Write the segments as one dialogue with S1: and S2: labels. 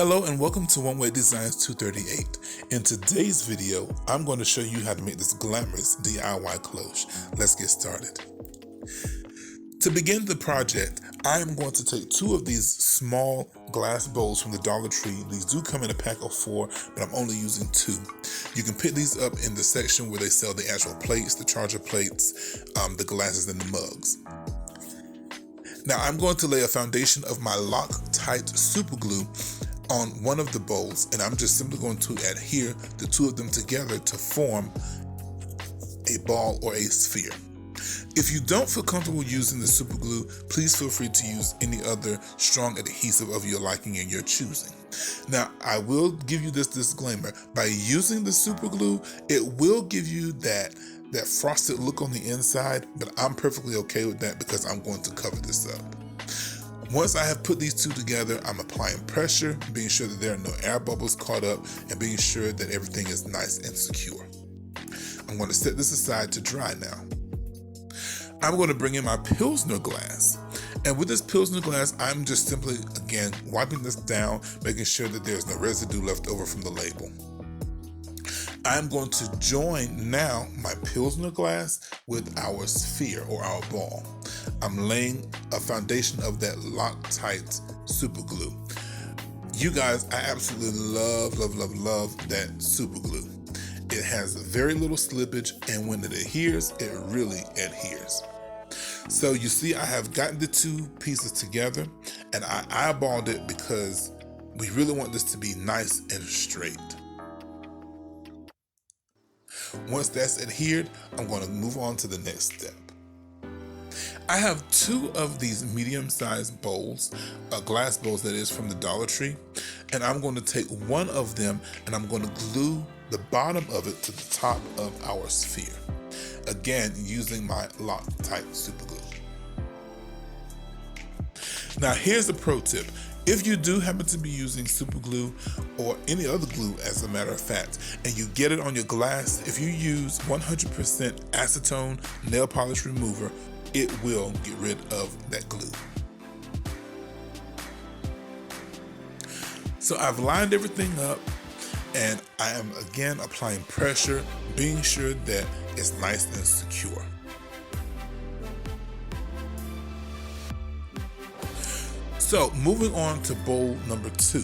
S1: Hello and welcome to One Way Designs 238. In today's video, I'm going to show you how to make this glamorous DIY cloche. Let's get started. To begin the project, I am going to take two of these small glass bowls from the Dollar Tree. These do come in a pack of 4, but I'm only using 2. You can pick these up in the section where they sell the actual plates, the charger plates, the glasses, and the mugs. Now I'm going to lay a foundation of my Loctite super glue on one of the bowls, and I'm just simply going to adhere the two of them together to form a ball or a sphere. If you don't feel comfortable using the super glue, please feel free to use any other strong adhesive of your liking and your choosing. Now, I will give you this disclaimer. By using the super glue, it will give you that frosted look on the inside, but I'm perfectly okay with that because I'm going to cover this up. Once I have put these two together, I'm applying pressure, being sure that there are no air bubbles caught up, and being sure that everything is nice and secure. I'm going to set this aside to dry now. I'm going to bring in my Pilsner glass. And with this Pilsner glass, I'm just simply, again, wiping this down, making sure that there's no residue left over from the label. I'm going to join now my Pilsner glass with our sphere or our ball. I'm laying a foundation of that Loctite super glue. You guys, I absolutely love that super glue. It has very little slippage, and when it adheres, it really adheres. So you see, I have gotten the two pieces together, and I eyeballed it because we really want this to be nice and straight. Once that's adhered, I'm going to move on to the next step. I have 2 of these medium-sized bowls, glass bowls that is, from the Dollar Tree, and I'm going to take one of them and I'm going to glue the bottom of it to the top of our sphere. Again, using my Loctite super glue. Now here's a pro tip. If you do happen to be using super glue or any other glue, as a matter of fact, and you get it on your glass, if you use 100% acetone nail polish remover, it will get rid of that glue. So I've lined everything up, and I am again applying pressure, being sure that it's nice and secure. So moving on to bowl number 2.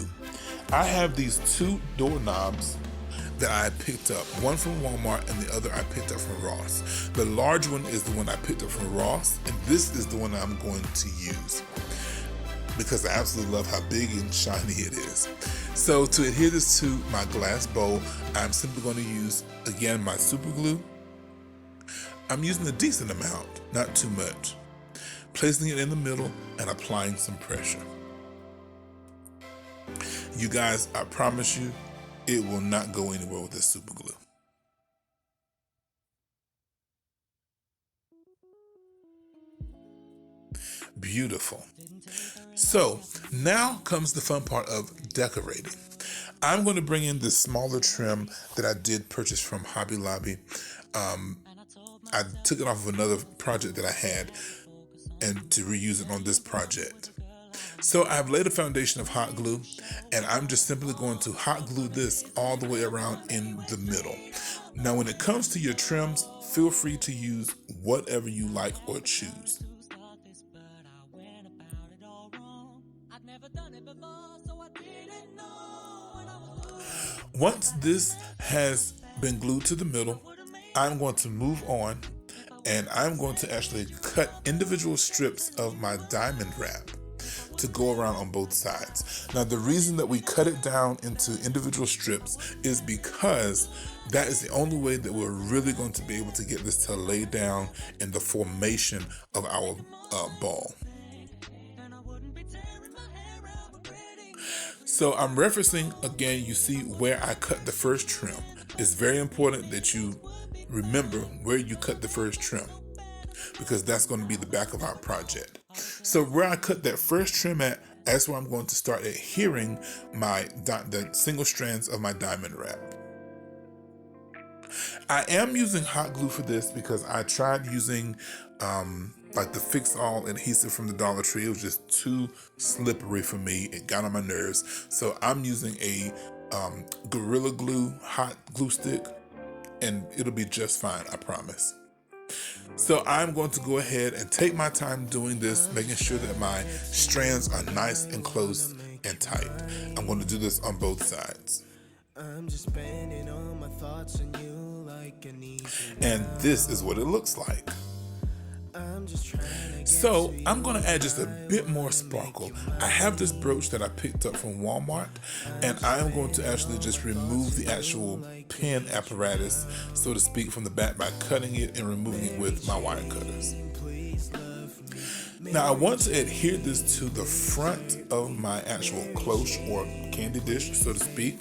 S1: I have these 2 doorknobs that I picked up, one from Walmart and the other I picked up from Ross. The large one is the one I picked up from Ross, and this is the one I'm going to use because I absolutely love how big and shiny it is. So to adhere this to my glass bowl, I'm simply going to use, again, my super glue. I'm using a decent amount, not too much. Placing it in the middle and applying some pressure. You guys, I promise you, it will not go anywhere with this super glue. Beautiful. So now comes the fun part of decorating. I'm going to bring in this smaller trim that I did purchase from Hobby Lobby. I took it off of another project that I had and to reuse it on this project. So I've laid a foundation of hot glue, and I'm just simply going to hot glue this all the way around in the middle. Now when it comes to your trims, feel free to use whatever you like or choose. Once this has been glued to the middle, I'm going to move on, and I'm going to actually cut individual strips of my diamond wrap to go around on both sides. Now the reason that we cut it down into individual strips is because that is the only way that we're really going to be able to get this to lay down in the formation of our ball. So I'm referencing, again, you see where I cut the first trim. It's very important that you remember where you cut the first trim, because that's going to be the back of our project. So where I cut that first trim at, that's where I'm going to start adhering the single strands of my diamond wrap. I am using hot glue for this because I tried using like the fix-all adhesive from the Dollar Tree. It was just too slippery for me. It got on my nerves. So I'm using a Gorilla Glue hot glue stick, and it'll be just fine, I promise. So I'm going to go ahead and take my time doing this, making sure that my strands are nice and close and tight. I'm going to do this on both sides. And this is what it looks like. So I'm going to add just a bit more sparkle. I have this brooch that I picked up from Walmart, and I am going to actually just remove the actual pin apparatus, so to speak, from the back by cutting it and removing it with my wire cutters. Now I want to adhere this to the front of my actual cloche or candy dish, so to speak.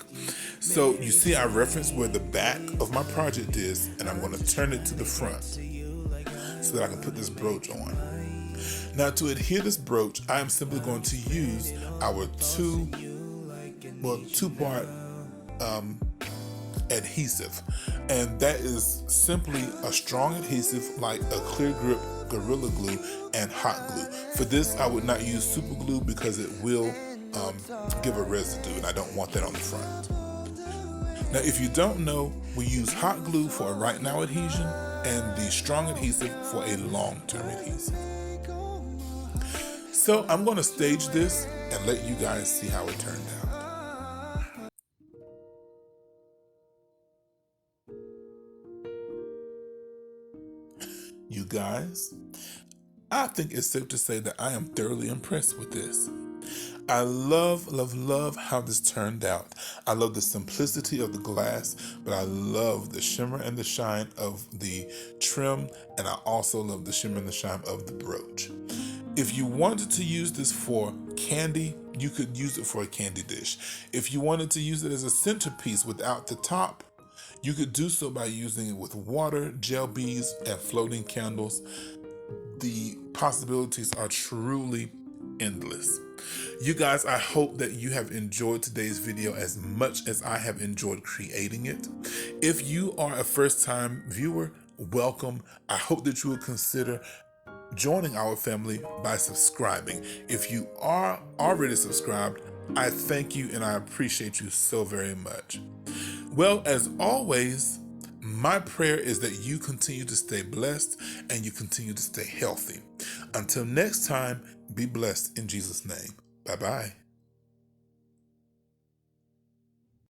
S1: So you see I referenced where the back of my project is, and I'm going to turn it to the front so that I can put this brooch on. Now to adhere this brooch, I am simply going to use our two-part adhesive, and that is simply a strong adhesive like a clear grip Gorilla Glue and hot glue. For this I would not use super glue because it will give a residue, and I don't want that on the front. Now if you don't know, we use hot glue for a right now adhesion and the strong adhesive for a long-term adhesive. So I'm going to stage this and let you guys see how it turned out. You guys, I think it's safe to say that I am thoroughly impressed with this. I love how this turned out. I love the simplicity of the glass, but I love the shimmer and the shine of the trim, and I also love the shimmer and the shine of the brooch. If you wanted to use this for candy, you could use it for a candy dish. If you wanted to use it as a centerpiece without the top, you could do so by using it with water, gel beads, and floating candles. The possibilities are truly endless. You guys, I hope that you have enjoyed today's video as much as I have enjoyed creating it. If you are a first-time viewer, welcome. I hope that you will consider joining our family by subscribing. If you are already subscribed, I thank you and I appreciate you so very much. Well, as always, my prayer is that you continue to stay blessed and you continue to stay healthy. Until next time, be blessed in Jesus' name. Bye-bye.